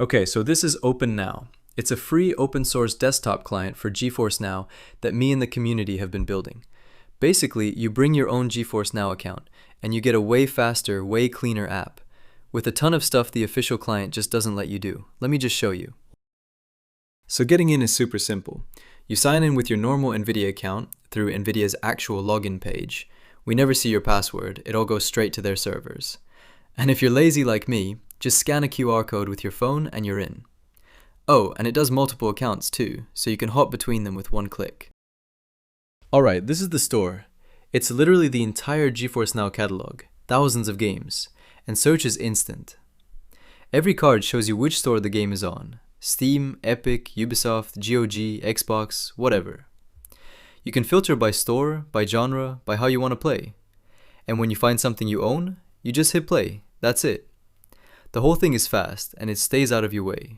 Okay, so this is OpenNOW. It's a free open source desktop client for GeForce NOW that me and the community have been building. Basically, you bring your own GeForce NOW account, and you get a way faster, way cleaner app, with a ton of stuff the official client just doesn't let you do. Let me just show you. So getting in is super simple. You sign in with your normal NVIDIA account through NVIDIA's actual login page. We never see your password, it all goes straight to their servers. And if you're lazy like me, just scan a QR code with your phone and you're in. Oh, and it does multiple accounts too, so you can hop between them with one click. Alright, this is the store. It's literally the entire GeForce NOW catalog, thousands of games, and search is instant. Every card shows you which store the game is on. Steam, Epic, Ubisoft, GOG, Xbox, whatever. You can filter by store, by genre, by how you want to play. And when you find something you own, you just hit play. That's it. The whole thing is fast, and it stays out of your way.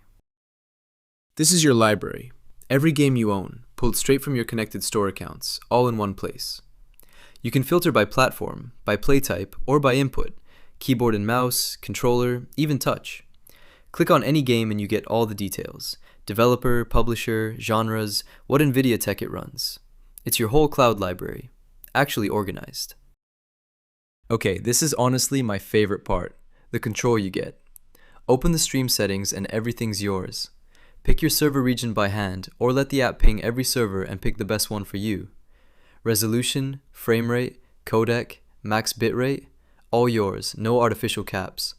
This is your library. Every game you own, pulled straight from your connected store accounts, all in one place. You can filter by platform, by play type, or by input, keyboard and mouse, controller, even touch. Click on any game and you get all the details. Developer, publisher, genres, what NVIDIA tech it runs. It's your whole cloud library, actually organized. Okay, this is honestly my favorite part, the control you get. Open the stream settings and everything's yours. Pick your server region by hand, or let the app ping every server and pick the best one for you. Resolution, frame rate, codec, max bitrate, all yours, no artificial caps.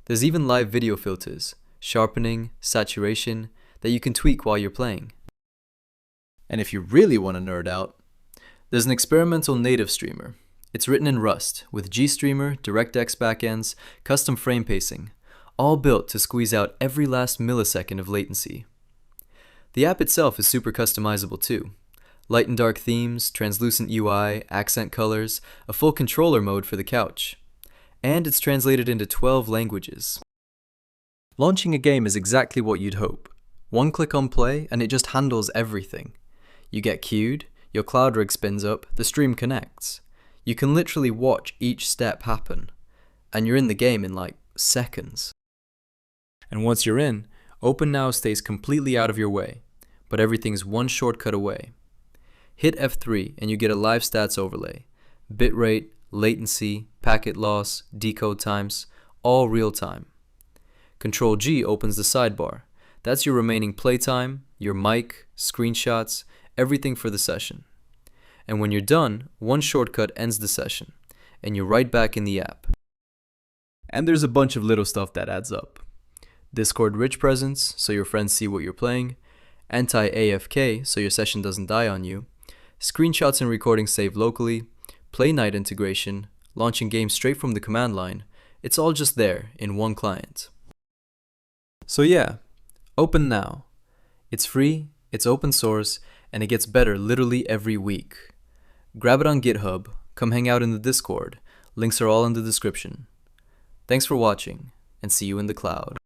There's even live video filters, sharpening, saturation, that you can tweak while you're playing. And if you really want to nerd out, there's an experimental native streamer. It's written in Rust, with GStreamer, DirectX backends, custom frame pacing, all built to squeeze out every last millisecond of latency. The app itself is super customizable too. Light and dark themes, translucent UI, accent colors, a full controller mode for the couch. And it's translated into 12 languages. Launching a game is exactly what you'd hope. One click on play and it just handles everything. You get queued, your cloud rig spins up, the stream connects. You can literally watch each step happen. And you're in the game in like seconds. And once you're in, OpenNOW stays completely out of your way, but everything's one shortcut away. Hit F3 and you get a live stats overlay. Bitrate, latency, packet loss, decode times, all real time. Control G opens the sidebar. That's your remaining playtime, your mic, screenshots, everything for the session. And when you're done, one shortcut ends the session, and you're right back in the app. And there's a bunch of little stuff that adds up. Discord rich presence, so your friends see what you're playing. Anti-AFK, so your session doesn't die on you. Screenshots and recordings saved locally. Play night integration, launching games straight from the command line. It's all just there in one client. So yeah, OpenNOW. It's free, it's open source, and it gets better literally every week. Grab it on GitHub, come hang out in the Discord. Links are all in the description. Thanks for watching, and see you in the cloud.